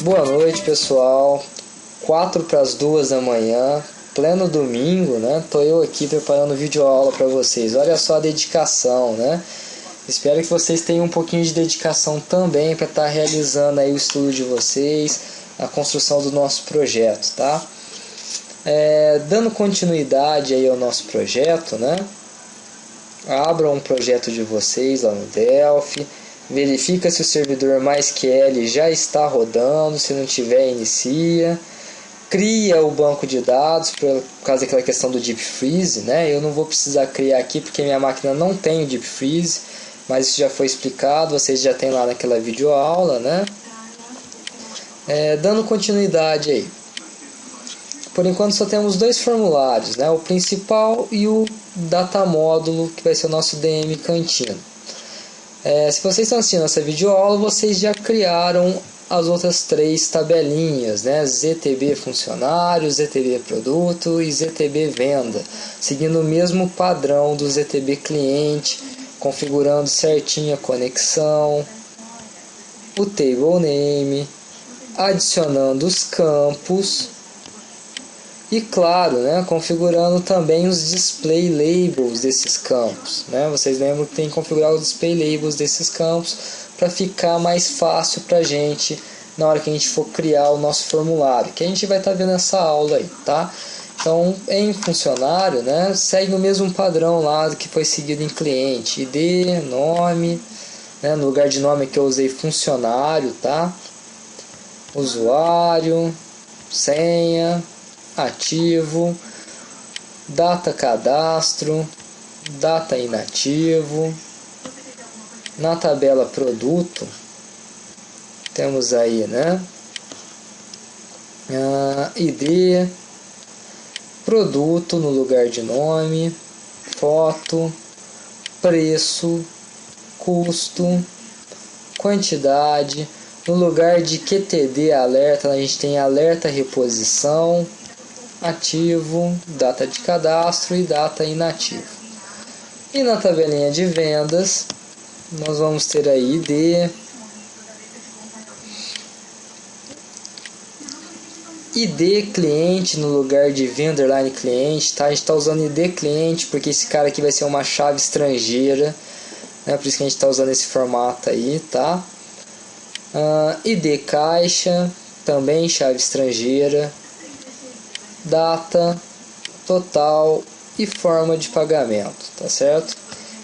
Boa noite, pessoal. 4 para as 2 da manhã, pleno domingo, né? Tô eu aqui preparando videoaula para vocês. Olha só a dedicação, né? Espero que vocês tenham um pouquinho de dedicação também para estar realizando aí o estudo de vocês, a construção do nosso projeto, tá? Dando continuidade aí ao nosso projeto, né? Abram um projeto de vocês lá no Delphi. Verifica se o servidor MySQL já está rodando, se não tiver, inicia. Cria o banco de dados, por causa daquela questão do Deep Freeze, né? Eu não vou precisar criar aqui porque minha máquina não tem o Deep Freeze, mas isso já foi explicado, vocês já tem lá naquela videoaula, né? Dando continuidade aí. Por enquanto só temos 2 formulários, né? O principal e o data módulo, que vai ser o nosso DM Cantino. Se vocês estão assistindo essa videoaula, vocês já criaram as outras 3 tabelinhas, né? ZTB funcionário, ZTB produto e ZTB venda, seguindo o mesmo padrão do ZTB cliente, configurando certinho a conexão, o table name, adicionando os campos e, claro, né, configurando também os display labels desses campos, né? Vocês lembram que tem que configurar os display labels desses campos para ficar mais fácil para a gente na hora que a gente for criar o nosso formulário, que a gente vai estar vendo essa aula aí, tá? Então, em funcionário, né, segue o mesmo padrão lá que foi seguido em cliente, ID, nome, né, no lugar de nome que eu usei funcionário, tá? Usuário, senha, ativo, data cadastro, data inativo. Na tabela produto temos aí, né, ID, produto no lugar de nome, foto, preço, custo, quantidade. No lugar de QTD alerta, a gente tem alerta reposição, ativo, data de cadastro e data inativo. E na tabelinha de vendas, nós vamos ter aí ID cliente no lugar de vendorline cliente, tá? A gente está usando ID cliente porque esse cara aqui vai ser uma chave estrangeira, né? Por isso que a gente está usando esse formato aí, tá? ID caixa, também chave estrangeira, data, total e forma de pagamento, tá certo?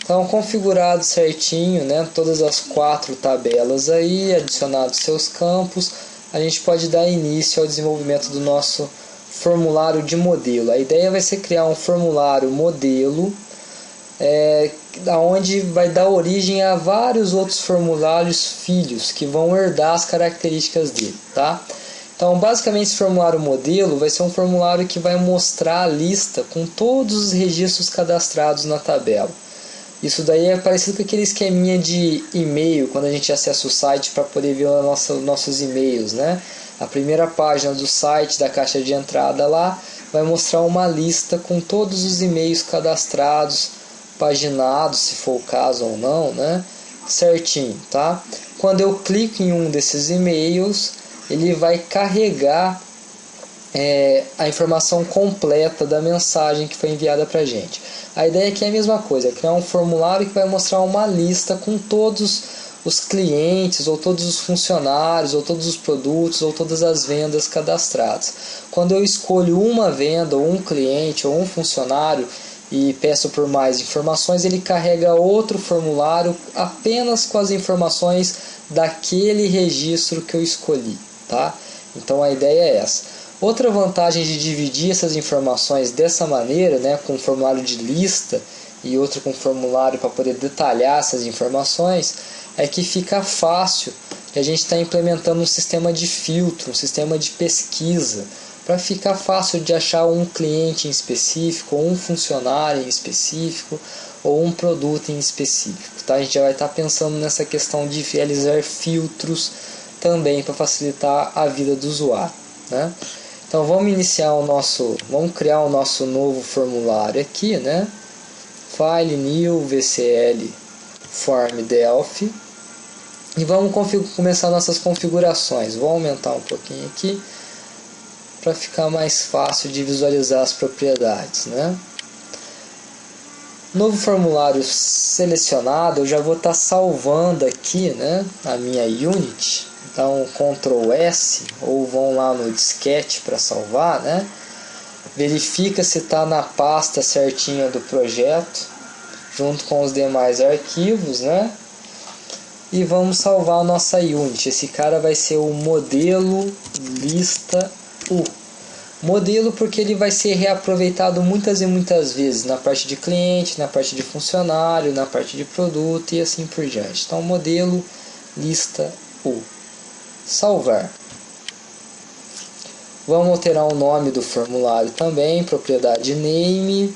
Então, configurado certinho, né, todas as 4 tabelas aí, adicionados seus campos, a gente pode dar início ao desenvolvimento do nosso formulário de modelo. A ideia vai ser criar um formulário modelo, onde vai dar origem a vários outros formulários filhos que vão herdar as características dele, tá? Então, basicamente, esse formulário modelo vai ser um formulário que vai mostrar a lista com todos os registros cadastrados na tabela. Isso daí é parecido com aquele esqueminha de e-mail, quando a gente acessa o site para poder ver nossos e-mails, né? A primeira página do site, da caixa de entrada lá, vai mostrar uma lista com todos os e-mails cadastrados, paginados, se for o caso ou não, né? Certinho, tá? Quando eu clico em um desses e-mails, ele vai carregar a informação completa da mensagem que foi enviada para a gente. A ideia aqui é a mesma coisa, é criar um formulário que vai mostrar uma lista com todos os clientes, ou todos os funcionários, ou todos os produtos, ou todas as vendas cadastradas. Quando eu escolho uma venda, ou um cliente, ou um funcionário, e peço por mais informações, ele carrega outro formulário apenas com as informações daquele registro que eu escolhi, tá? Então a ideia é essa. Outra vantagem de dividir essas informações dessa maneira, né, com um formulário de lista e outro com formulário para poder detalhar essas informações, é que fica fácil que a gente está implementando um sistema de filtro, um sistema de pesquisa, para ficar fácil de achar um cliente em específico, ou um funcionário em específico, ou um produto em específico. Tá? A gente já vai estar pensando nessa questão de realizar filtros também para facilitar a vida do usuário. Né? Então vamos criar o nosso novo formulário aqui, né? File New VCL Form Delphi, e vamos começar nossas configurações. Vou aumentar um pouquinho aqui para ficar mais fácil de visualizar as propriedades, né? Novo formulário selecionado, eu já vou estar salvando aqui, né, a minha Unity. Então Ctrl S, ou vão lá no disquete para salvar, né? Verifica se está na pasta certinha do projeto, junto com os demais arquivos, né? E vamos salvar a nossa Unity. Esse cara vai ser o modelo lista U. Modelo porque ele vai ser reaproveitado muitas e muitas vezes na parte de cliente, na parte de funcionário, na parte de produto e assim por diante. Então modelo lista U. Salvar. Vamos alterar o nome do formulário também, propriedade name,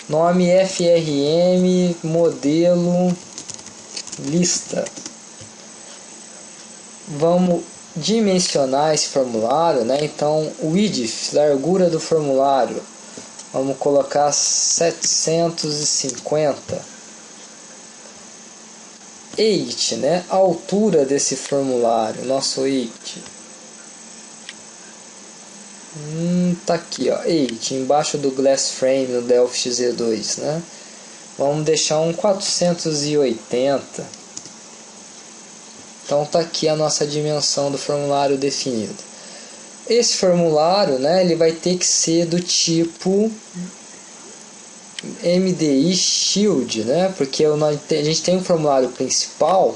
nome FRM, modelo lista. Vamos dimensionar esse formulário, né? Então width, largura do formulário, vamos colocar 750. Height, né? A altura desse formulário, nosso height. Tá aqui, ó, height, embaixo do glass frame no Delphi XE2, né? Vamos deixar um 480. Então tá aqui a nossa dimensão do formulário definido. Esse formulário, né, ele vai ter que ser do tipo MDI Shield, né? Porque a gente tem um formulário principal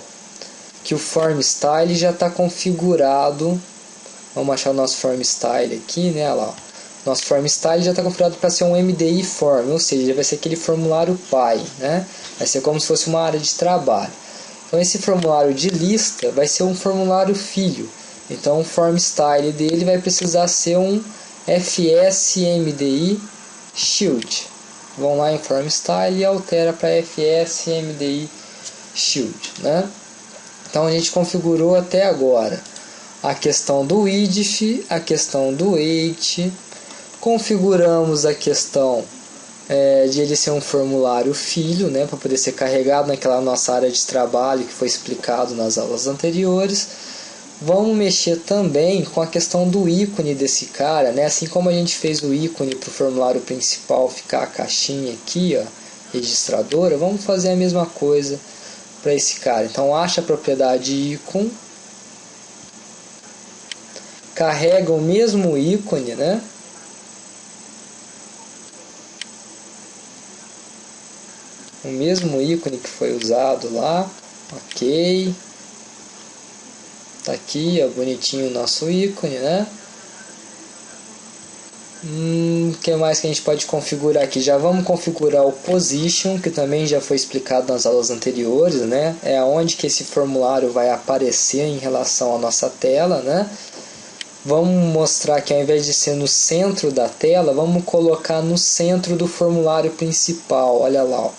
que o form style já está configurado. Vamos achar o nosso form style aqui, né? Olha lá. Nosso form style já está configurado para ser um MDI form, ou seja, vai ser aquele formulário pai, né? Vai ser como se fosse uma área de trabalho. Então esse formulário de lista vai ser um formulário filho. Então o form style dele vai precisar ser um FSMDI Shield. Vão lá em form style e altera para FSMDI Shield, né? Então a gente configurou até agora a questão do width, a questão do height, configuramos a questão de ele ser um formulário filho, né, para poder ser carregado naquela nossa área de trabalho que foi explicado nas aulas anteriores. Vamos mexer também com a questão do ícone desse cara, né, assim como a gente fez o ícone para o formulário principal ficar a caixinha aqui, ó, registradora, vamos fazer a mesma coisa para esse cara. Então acha a propriedade ícone, carrega o mesmo ícone, né? O mesmo ícone que foi usado lá, ok. Tá aqui, ó, bonitinho o nosso ícone, né? O que mais que a gente pode configurar aqui? Já vamos configurar o position, que também já foi explicado nas aulas anteriores, né? É onde que esse formulário vai aparecer em relação à nossa tela, né? Vamos mostrar que ao invés de ser no centro da tela, vamos colocar no centro do formulário principal. Olha lá, ó.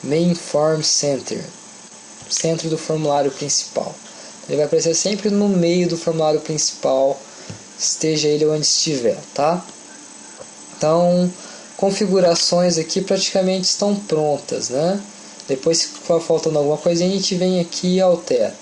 Main Form Center, centro do formulário principal. Ele vai aparecer sempre no meio do formulário principal, esteja ele onde estiver, tá? Então, configurações aqui praticamente estão prontas, né? Depois, se for faltando alguma coisa, a gente vem aqui e altera.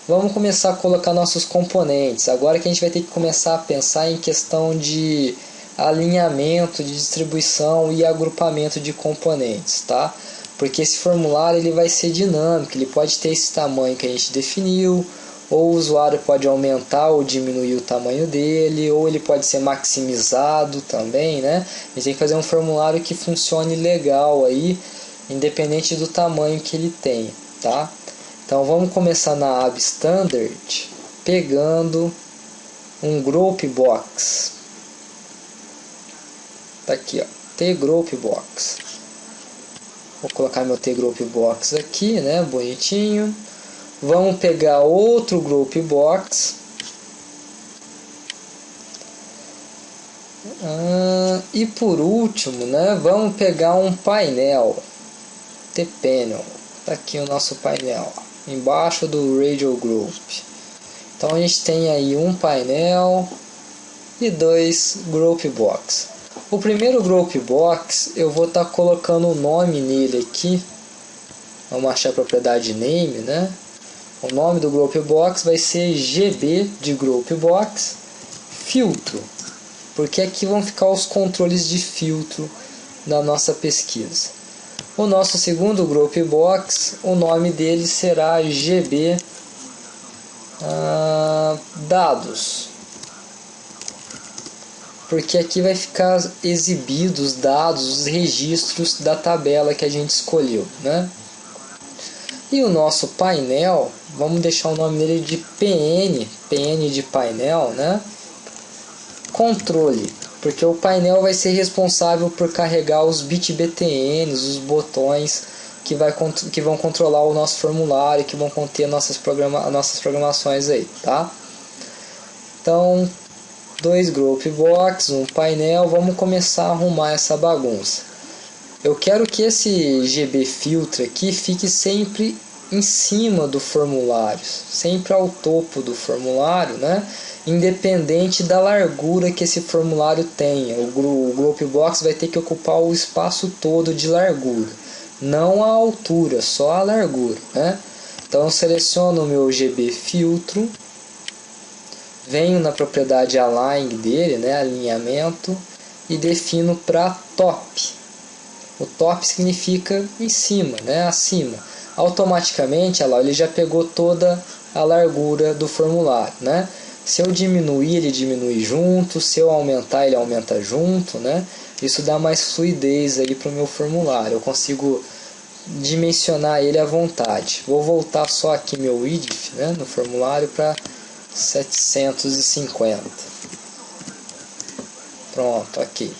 Vamos começar a colocar nossos componentes. Agora que a gente vai ter que começar a pensar em questão de alinhamento, de distribuição e agrupamento de componentes, tá? Porque esse formulário ele vai ser dinâmico, ele pode ter esse tamanho que a gente definiu, ou o usuário pode aumentar ou diminuir o tamanho dele, ou ele pode ser maximizado também, né? A gente tem que fazer um formulário que funcione legal aí, independente do tamanho que ele tenha, tá? Então vamos começar na aba Standard, pegando um Group Box. Tá aqui, ó, T-Group Box. Vou colocar meu T-Group Box aqui, né, bonitinho. Vamos pegar outro group box. E por último, né, vamos pegar um painel. T-Panel. Tá aqui o nosso painel, embaixo do Radio Group. Então a gente tem aí um painel e dois group box. O primeiro group box eu vou estar colocando o nome nele aqui. Vamos achar a propriedade name, né? O nome do group box vai ser GB de group box filtro, porque aqui vão ficar os controles de filtro da nossa pesquisa. O nosso segundo group box, o nome dele será GB dados, porque aqui vai ficar exibidos os dados, os registros da tabela que a gente escolheu, né? E o nosso painel, vamos deixar o nome dele de PN de painel, né? Controle, porque o painel vai ser responsável por carregar os BitBTNs, os botões que vão controlar o nosso formulário, que vão conter nossas programações aí, tá? Então, dois group box, um painel, vamos começar a arrumar essa bagunça. Eu quero que esse GB filtro aqui fique sempre em cima do formulário, sempre ao topo do formulário, né? Independente da largura que esse formulário tenha. O group box vai ter que ocupar o espaço todo de largura, não a altura, só a largura, né? Então eu seleciono o meu GB filtro, venho na propriedade align dele, né, alinhamento, e defino para top. O top significa em cima, né, acima. Automaticamente, olha lá, ele já pegou toda a largura do formulário, né? Se eu diminuir, ele diminui junto. Se eu aumentar, ele aumenta junto, né? Isso dá mais fluidez aí para o meu formulário. Eu consigo dimensionar ele à vontade. Vou voltar só aqui meu width, né, no formulário para 750. Pronto, aqui.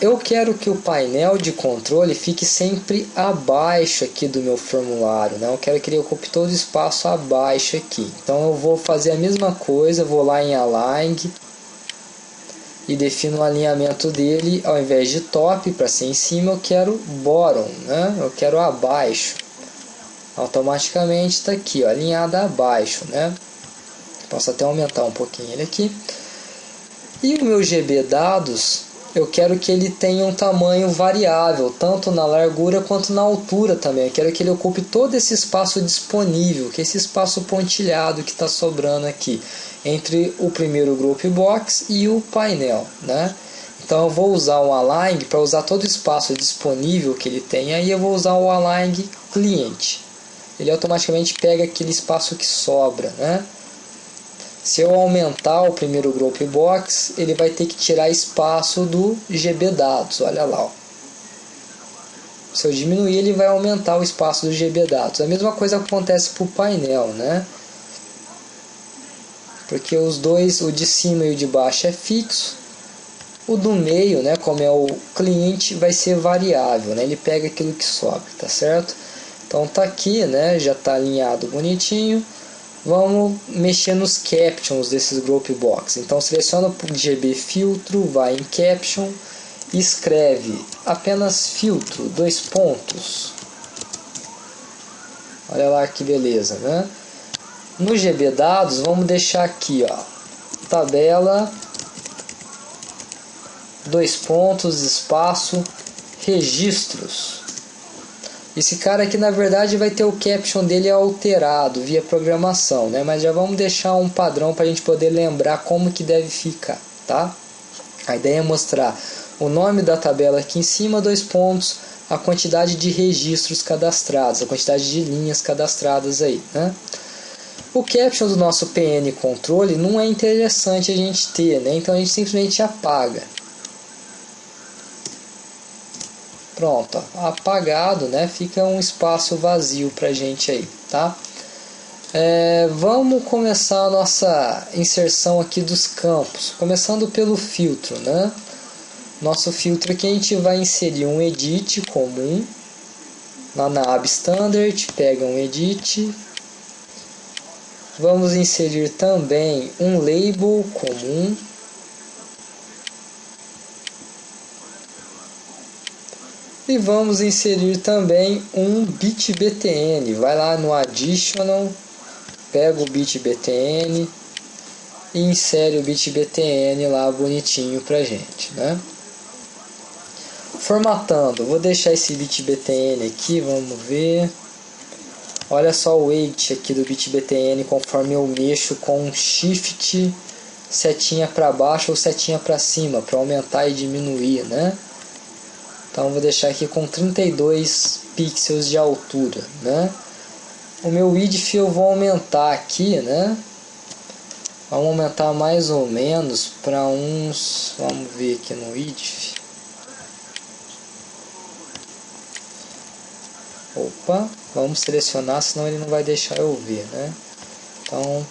Eu quero que o painel de controle fique sempre abaixo aqui do meu formulário, né? Eu quero que ele ocupe todo o espaço abaixo aqui. Então eu vou fazer a mesma coisa, vou lá em Align e defino o alinhamento dele. Ao invés de top para ser em cima, eu quero bottom, né? Eu quero abaixo. Automaticamente está aqui, ó, alinhado abaixo, né? Posso até aumentar um pouquinho ele aqui. E o meu GB dados, eu quero que ele tenha um tamanho variável, tanto na largura quanto na altura também. Eu quero que ele ocupe todo esse espaço disponível, que é esse espaço pontilhado que está sobrando aqui, entre o primeiro group box e o painel, né? Então eu vou usar o align para usar todo o espaço disponível que ele tem, aí eu vou usar o align cliente. Ele automaticamente pega aquele espaço que sobra, né? Se eu aumentar o primeiro group box, ele vai ter que tirar espaço do GB dados, olha lá, ó. Se eu diminuir, ele vai aumentar o espaço do GB dados. A mesma coisa acontece para o painel, né? Porque os dois, o de cima e o de baixo é fixo. O do meio, né, como é o cliente, vai ser variável, né? Ele pega aquilo que sobra, tá certo? Então tá aqui, né? Já tá alinhado bonitinho. Vamos mexer nos captions desses group box. Então seleciona o GB filtro, vai em caption e escreve apenas filtro, 2 pontos. Olha lá que beleza, né? No GB dados vamos deixar aqui, ó, tabela, 2 pontos, espaço, registros. Esse cara aqui na verdade vai ter o caption dele alterado via programação, né? Mas já vamos deixar um padrão para a gente poder lembrar como que deve ficar, tá? A ideia é mostrar o nome da tabela aqui em cima, 2 pontos, a quantidade de registros cadastrados, a quantidade de linhas cadastradas aí, né? O caption do nosso PN controle não é interessante a gente ter, né? Então a gente simplesmente apaga. Pronto, ó, apagado, né? Fica um espaço vazio pra gente aí, tá? Vamos começar a nossa inserção aqui dos campos, começando pelo filtro, né? Nosso filtro aqui a gente vai inserir um edit comum, lá na aba Standard, pega um Edit. Vamos inserir também um label comum. E vamos inserir também um bit.btn. Vai lá no Additional, pega o bit.btn e insere o bit.btn lá bonitinho pra gente, né? Formatando, vou deixar esse bit.btn aqui, vamos ver. Olha só o weight aqui do bit.btn conforme eu mexo com um shift, setinha para baixo ou setinha para cima, para aumentar e diminuir, né? Então vou deixar aqui com 32 pixels de altura, né? O meu width eu vou aumentar aqui, né? Vamos aumentar mais ou menos para uns, vamos ver aqui no width. Opa, vamos selecionar, senão ele não vai deixar eu ver, né? Então,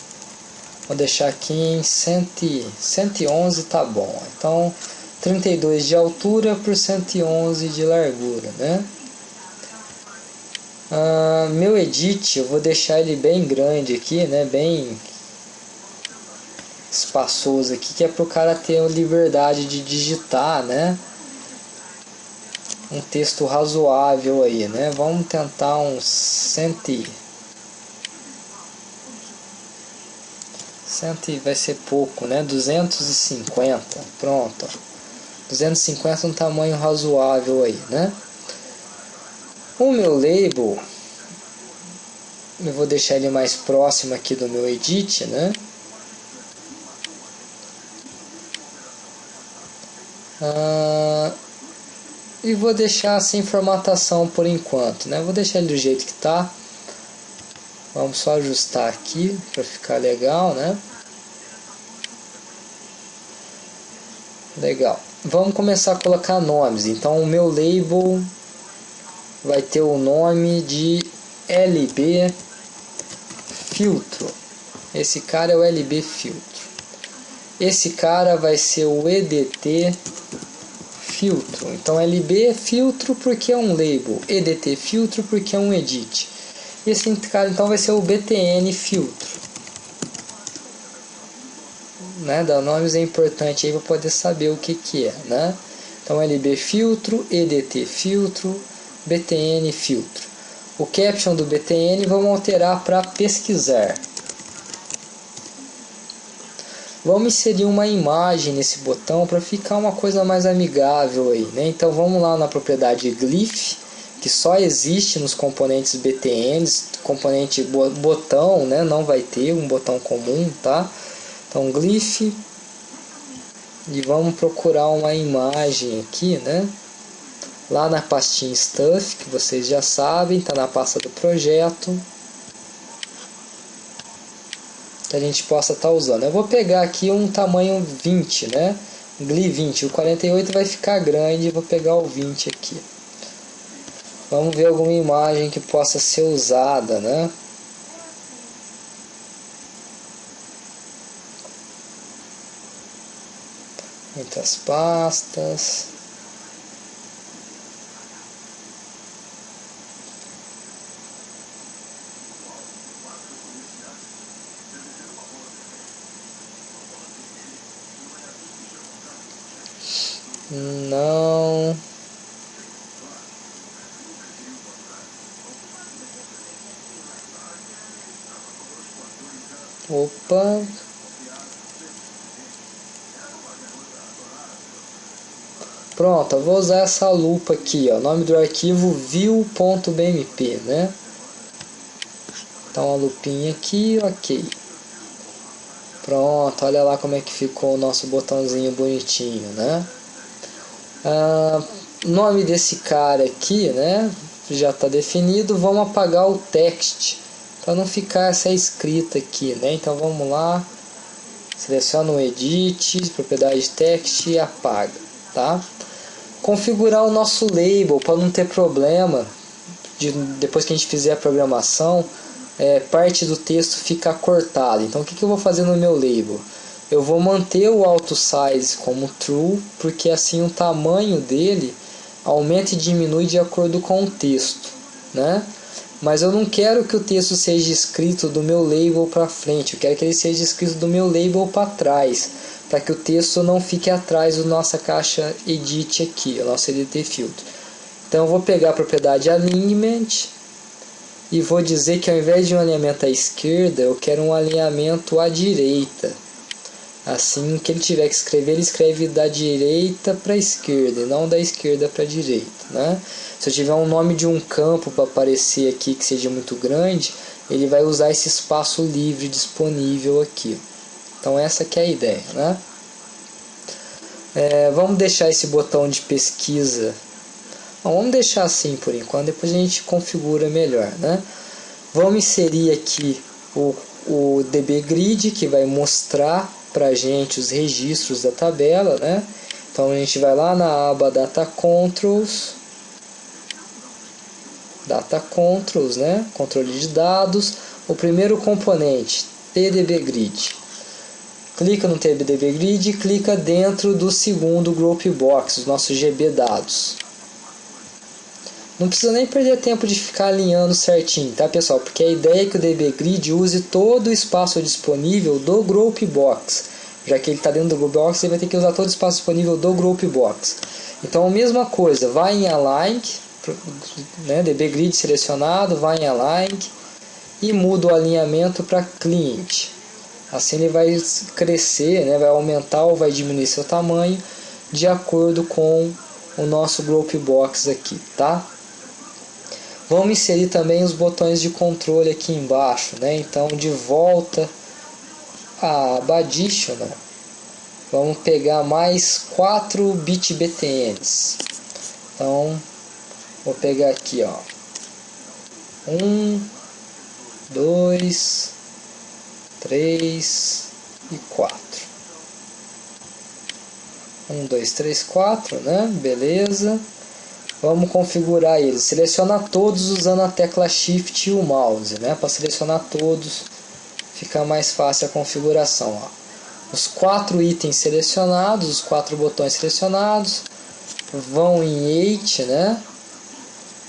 vou deixar aqui em 111, tá bom. Então, 32 de altura por 111 de largura, né? Meu edit, eu vou deixar ele bem grande aqui, né? Bem espaçoso aqui, que é para o cara ter a liberdade de digitar, né? Um texto razoável aí, né? Vamos tentar uns 100 vai ser pouco, né? 250, pronto. 250 é um tamanho razoável aí, né? O meu label, eu vou deixar ele mais próximo aqui do meu edit, né? E vou deixar sem formatação por enquanto, né? Vou deixar ele do jeito que tá. Vamos só ajustar aqui para ficar legal, né? Legal. Vamos começar a colocar nomes. Então o meu label vai ter o nome de LB Filtro. Esse cara é o LB Filtro. Esse cara vai ser o EDT Filtro. Então LB Filtro porque é um label, EDT Filtro porque é um edit. Esse cara então vai ser o BTN Filtro. Né? Dar nomes é importante aí para poder saber o que é, né? Então LB Filtro, EDT Filtro, BTN Filtro. O caption do BTN vamos alterar para pesquisar. Vamos inserir uma imagem nesse botão para ficar uma coisa mais amigável aí, né? Então vamos lá na propriedade Glyph, que só existe nos componentes BTNs, componente botão, né? Não vai ter um botão comum, tá? Então Glyph, e vamos procurar uma imagem aqui, né? Lá na pastinha Stuff, que vocês já sabem, tá na pasta do projeto, que a gente possa estar usando. Eu vou pegar aqui um tamanho 20, né? Gly 20, o 48 vai ficar grande, vou pegar o 20 aqui. Vamos ver alguma imagem que possa ser usada, né? Muitas pastas. Não. Opa. Pronto, eu vou usar essa lupa aqui, ó. O nome do arquivo view.bmp, né? Então a lupinha aqui, ok. Pronto, olha lá como é que ficou o nosso botãozinho bonitinho, né? Nome desse cara aqui, né? Já está definido. Vamos apagar o text para não ficar essa escrita aqui, né? Então vamos lá, seleciona o edit, propriedade text e apaga, tá? Configurar o nosso label para não ter problema depois que a gente fizer a programação, parte do texto ficar cortada. Então o que eu vou fazer no meu label? Eu vou manter o auto size como true, porque assim o tamanho dele aumenta e diminui de acordo com o texto, né? Mas eu não quero que o texto seja escrito do meu label para frente, eu quero que ele seja escrito do meu label para trás, para que o texto não fique atrás da nossa caixa edit aqui, o nosso edit filtro. Então eu vou pegar a propriedade alignment e vou dizer que ao invés de um alinhamento à esquerda, eu quero um alinhamento à direita. Assim que ele tiver que escrever, ele escreve da direita para a esquerda e não da esquerda para a direita, né? Se eu tiver um nome de um campo para aparecer aqui que seja muito grande, ele vai usar esse espaço livre disponível aqui. Então essa que é a ideia, né? Vamos deixar esse botão de pesquisa. Bom, vamos deixar assim por enquanto, depois a gente configura melhor, né? Vamos inserir aqui o DB Grid, que vai mostrar para a gente os registros da tabela, né? Então a gente vai lá na aba Data Controls, né? Controle de dados, o primeiro componente, TDB Grid. Clica no TDB Grid e clica dentro do segundo Group Box, os nossos GB dados. Não precisa nem perder tempo de ficar alinhando certinho, tá, pessoal? Porque a ideia é que o DB Grid use todo o espaço disponível do Group Box. Já que ele está dentro do Group Box, ele vai ter que usar todo o espaço disponível do Group Box. Então, a mesma coisa, vai em Align, né, DB Grid selecionado, vai em Align e muda o alinhamento para Client. Assim ele vai crescer, né, vai aumentar ou vai diminuir seu tamanho de acordo com o nosso Group Box aqui, tá? Vamos inserir também os botões de controle aqui embaixo, né? Então, de volta a aba Additional, vamos pegar mais 4 bit BTNs. Então, vou pegar aqui, ó, 1, 2, 3 e 4. 1, 2, 3, 4, né? Beleza. Vamos configurar eles. Seleciona todos usando a tecla Shift e o mouse, né? Para selecionar todos, fica mais fácil a configuração. Ó. Os 4 itens selecionados, os 4 botões selecionados, vão em 8, né?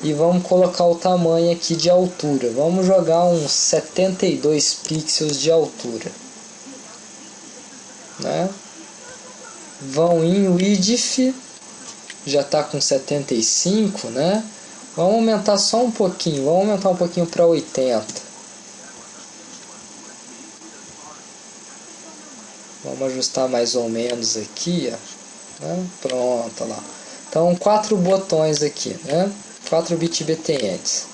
E vamos colocar o tamanho aqui de altura. Vamos jogar uns 72 pixels de altura, né? Vão em Width, já está com 75, né? Vamos aumentar só um pouquinho, vamos aumentar um pouquinho para 80. Vamos ajustar mais ou menos aqui, ó, né? Pronto, lá. Então 4 botões aqui, né? 4 bit BTNs,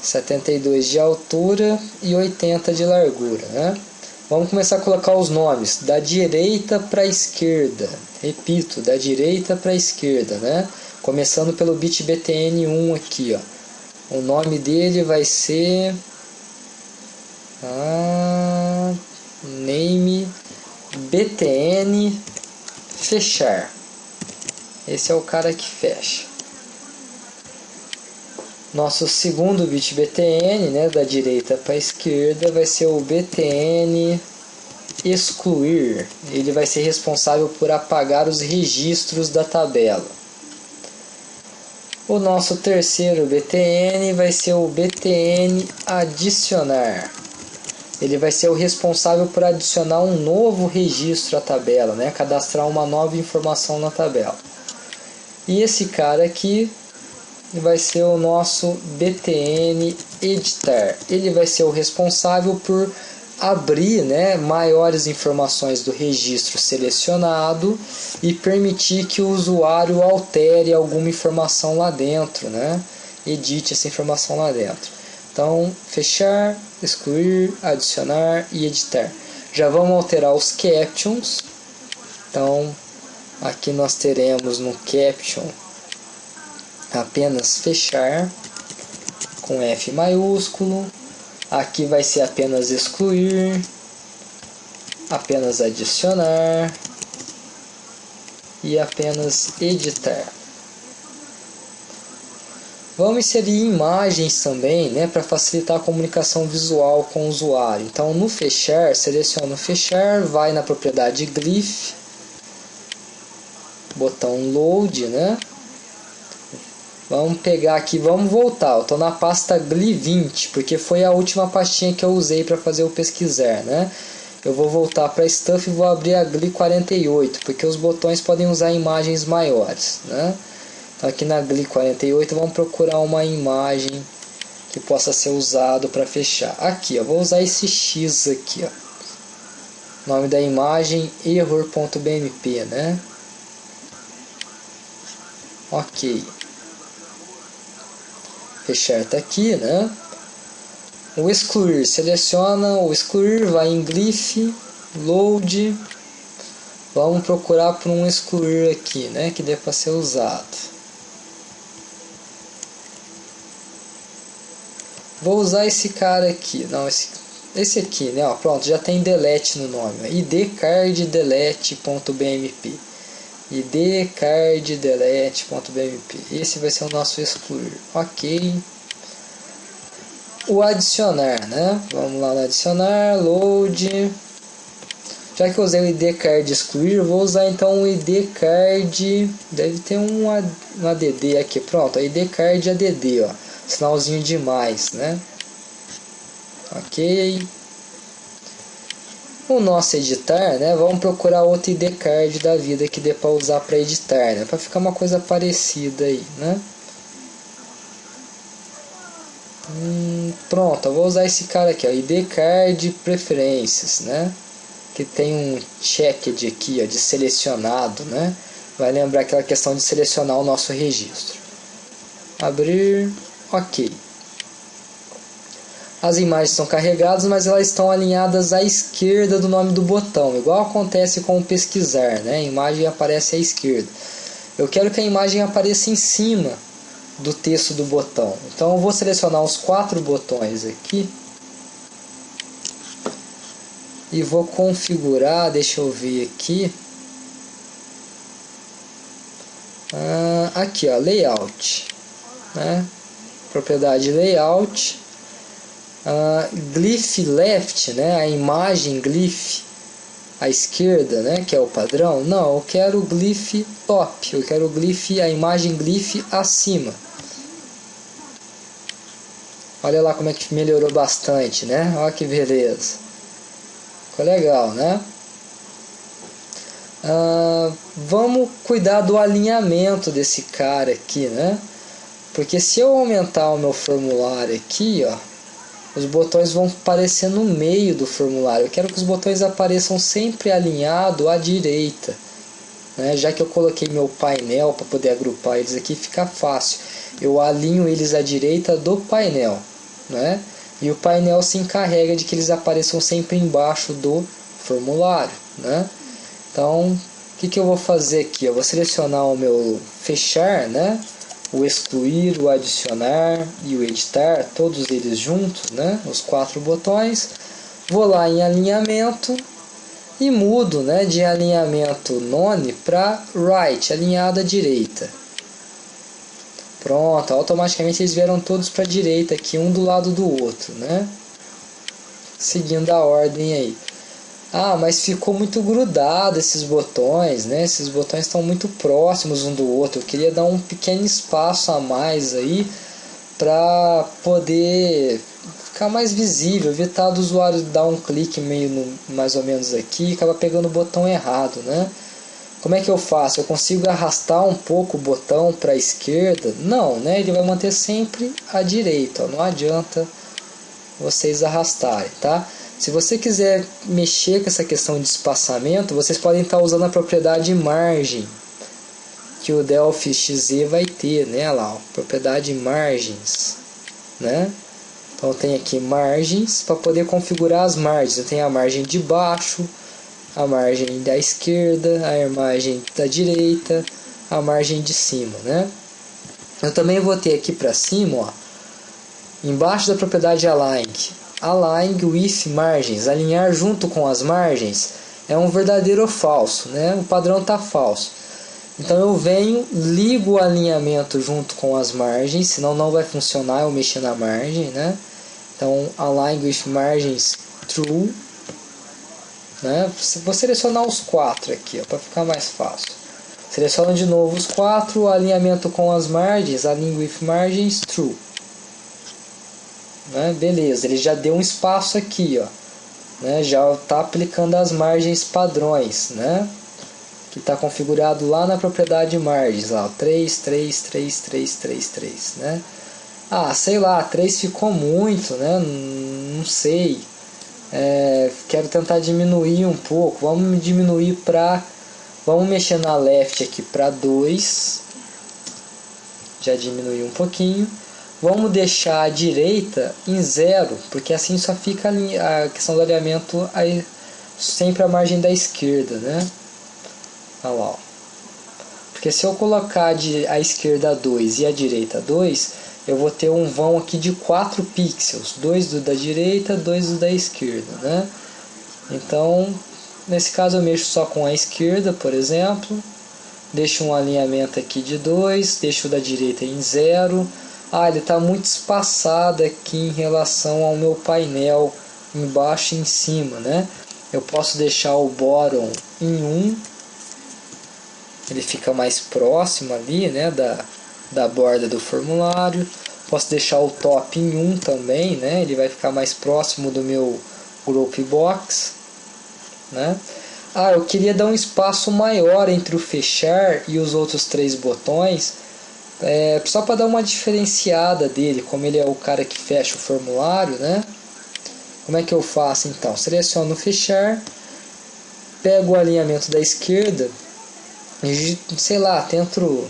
72 de altura e 80 de largura, né? Vamos começar a colocar os nomes da direita para a esquerda. Repito, da direita para a esquerda, né? Começando pelo bit BTN 1 aqui, ó. O nome dele vai ser name BTN fechar. Esse é o cara que fecha. Nosso segundo bit BTN, né, da direita para a esquerda, vai ser o BTN excluir. Ele vai ser responsável por apagar os registros da tabela. O nosso terceiro BTN vai ser o BTN adicionar. Ele vai ser o responsável por adicionar um novo registro à tabela, né, cadastrar uma nova informação na tabela. E esse cara aqui vai ser o nosso BTN editar. Ele vai ser o responsável por abrir, né, maiores informações do registro selecionado e permitir que o usuário altere alguma informação lá dentro, né? Edite essa informação lá dentro. Então, fechar, excluir, adicionar e editar. Já vamos alterar os captions. Então, aqui nós teremos no caption apenas fechar com F maiúsculo. Aqui vai ser apenas excluir, apenas adicionar e apenas editar. Vamos inserir imagens também, né, para facilitar a comunicação visual com o usuário. Então, no fechar, seleciona o fechar, vai na propriedade glyph, botão load, né? Vamos pegar aqui, vamos voltar. Eu estou na pasta gli20, porque foi a última pastinha que eu usei para fazer o pesquisar, né? Eu vou voltar para Stuff e vou abrir a gli48, porque os botões podem usar imagens maiores, né? Então aqui na gli48 vamos procurar uma imagem que possa ser usado para fechar. Aqui, eu vou usar esse X aqui, ó. Nome da imagem error.bmp, né? Ok. Fechar tá aqui, né? O excluir, seleciona o excluir, vai em glyph, load. Vamos procurar por um excluir aqui, né? Que dê para ser usado. Vou usar esse cara aqui, não, esse aqui, né? Ó, pronto, já tem delete no nome. idcarddelete.bmp. idcarddelete.bmp. Esse vai ser o nosso excluir. Ok. O adicionar, né? Vamos lá no adicionar, load. Já que eu usei o idcard excluir, eu vou usar então o idcard. Deve ter um add aqui. Pronto, idcard add, ó. Sinalzinho de mais, né? Ok. O nosso editar, né? Vamos procurar outro idcard da vida que dê para usar para editar, né? Para ficar uma coisa parecida aí, né? Pronto, eu vou usar esse cara aqui, ó, idcard preferências, né? Que tem um checked aqui, ó, de selecionado, né? Vai lembrar aquela questão de selecionar o nosso registro. Abrir, ok. As imagens são carregadas, mas elas estão alinhadas à esquerda do nome do botão, igual acontece com o pesquisar, né? A imagem aparece à esquerda. Eu quero que a imagem apareça em cima do texto do botão. Então eu vou selecionar os 4 botões aqui e vou configurar, deixa eu ver aqui. Aqui, ó, layout, né? Propriedade layout. Glyph left, né? A imagem glyph à esquerda, né? Que é o padrão. Não, eu quero o glyph top. Eu quero o glyph, a imagem glyph acima. Olha lá como é que melhorou bastante, né? Olha que beleza. Ficou legal, né? Vamos cuidar do alinhamento desse cara aqui, né? Porque se eu aumentar o meu formulário aqui, ó, os botões vão aparecer no meio do formulário. Eu quero que os botões apareçam sempre alinhados à direita, né? Já que eu coloquei meu painel para poder agrupar eles aqui, fica fácil. Eu alinho eles à direita do painel, né? E o painel se encarrega de que eles apareçam sempre embaixo do formulário, né? Então, o que eu vou fazer aqui? Eu vou selecionar o meu fechar, né? O excluir, o adicionar e o editar, todos eles juntos, né? Os 4 botões. Vou lá em alinhamento e mudo, né, de alinhamento none para right, alinhado à direita. Pronto, automaticamente eles vieram todos para a direita aqui, um do lado do outro, né? Seguindo a ordem aí. Mas ficou muito grudado esses botões, né? Esses botões estão muito próximos um do outro. Eu queria dar um pequeno espaço a mais aí para poder ficar mais visível, evitar do usuário dar um clique meio mais ou menos aqui e acabar pegando o botão errado, né? Como é que eu faço? Eu consigo arrastar um pouco o botão para a esquerda? Não, né? Ele vai manter sempre à direita, ó. Não adianta vocês arrastarem, tá? Se você quiser mexer com essa questão de espaçamento, vocês podem estar usando a propriedade margem, que o Delphi XZ vai ter, né? Lá, ó, propriedade margens, né? Então tem aqui margens para poder configurar as margens. Eu tenho a margem de baixo, a margem da esquerda, a margem da direita, a margem de cima, né? Eu também vou ter aqui para cima, ó, embaixo da propriedade align with margens, alinhar junto com as margens, é um verdadeiro ou falso, né? O padrão está falso. Então eu venho, ligo o alinhamento junto com as margens, senão não vai funcionar eu mexer na margem, né? Então align with margens true, né? Vou selecionar os 4 aqui, para ficar mais fácil. Seleciono de novo os 4, alinhamento com as margens, align with margins, true. Né? Beleza, ele já deu um espaço aqui, ó. Né? Já está aplicando as margens padrões, né? Que está configurado lá na propriedade margens, lá, 3, 3, 3, 3, 3, 3, né? Ah, sei lá, 3 ficou muito, né? Não sei. Quero tentar diminuir um pouco. Vamos diminuir para... Vamos mexer na left aqui para 2. Já diminuiu um pouquinho. Vamos deixar a direita em 0, porque assim só fica a questão do alinhamento aí, sempre a margem da esquerda, né? Olha lá, ó. Porque se eu colocar a esquerda 2 e a direita 2, eu vou ter um vão aqui de 4 pixels, 2 do da direita, 2 do da esquerda, né? Então, nesse caso eu mexo só com a esquerda, por exemplo, deixo um alinhamento aqui de 2, deixo o da direita em 0. Ah, ele está muito espaçado aqui em relação ao meu painel, embaixo e em cima, né? Eu posso deixar o bottom em 1, ele fica mais próximo ali, né, da borda do formulário. Posso deixar o top em 1 também, né? Ele vai ficar mais próximo do meu group box, né? Ah, eu queria dar um espaço maior entre o fechar e os outros 3 botões, só para dar uma diferenciada dele, como ele é o cara que fecha o formulário, né? Como é que eu faço então? Seleciono o fechar, pego o alinhamento da esquerda e, sei lá, tento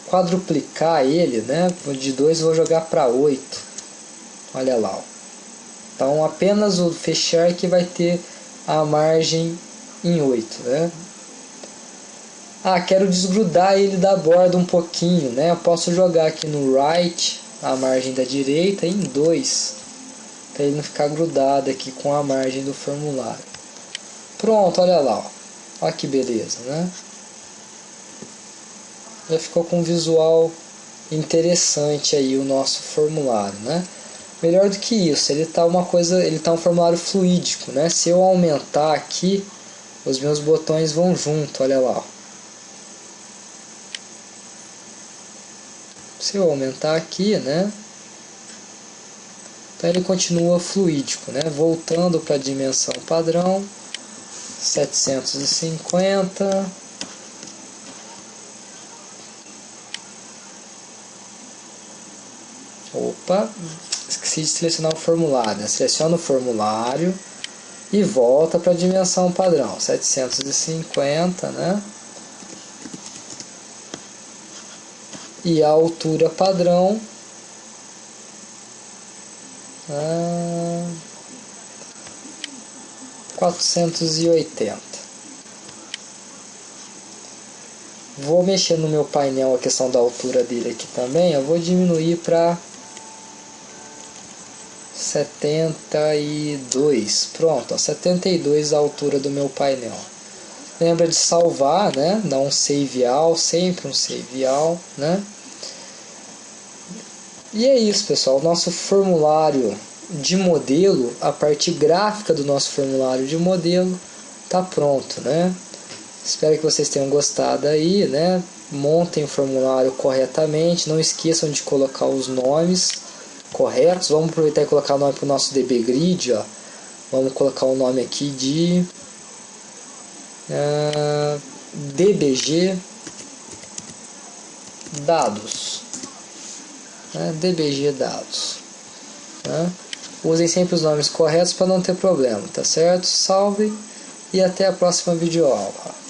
quadruplicar ele, né? De 2 vou jogar para 8. Olha lá, ó. Então apenas o fechar que vai ter a margem em 8, né? Ah, quero desgrudar ele da borda um pouquinho, né? Eu posso jogar aqui no right, a margem da direita, em 2, para ele não ficar grudado aqui com a margem do formulário. Pronto, olha lá, ó. Olha que beleza, né? Já ficou com um visual interessante aí o nosso formulário, né? Melhor do que isso, ele tá um formulário fluídico, né? Se eu aumentar aqui, os meus botões vão junto, olha lá, ó. Se eu aumentar aqui, né? Então ele continua fluídico, né? Voltando para a dimensão padrão, 750. Opa, esqueci de selecionar o formulário, né? Seleciona o formulário e volta para a dimensão padrão, 750, né? E a altura padrão 480. Vou mexer no meu painel a questão da altura dele aqui também. Eu vou diminuir para 72. Pronto, ó, 72 a altura do meu painel. Lembra de salvar, né? Dá um save all, sempre um save all, né? E é isso, pessoal. O nosso formulário de modelo, a parte gráfica do nosso formulário de modelo tá pronto, né? Espero que vocês tenham gostado aí, né? Montem o formulário corretamente, não esqueçam de colocar os nomes corretos. Vamos aproveitar e colocar o nome para o nosso dbgrid, ó. Vamos colocar o nome aqui de dbg dados, né? dbg dados, né? Usem sempre os nomes corretos para não ter problema, tá certo? Salve e até a próxima videoaula.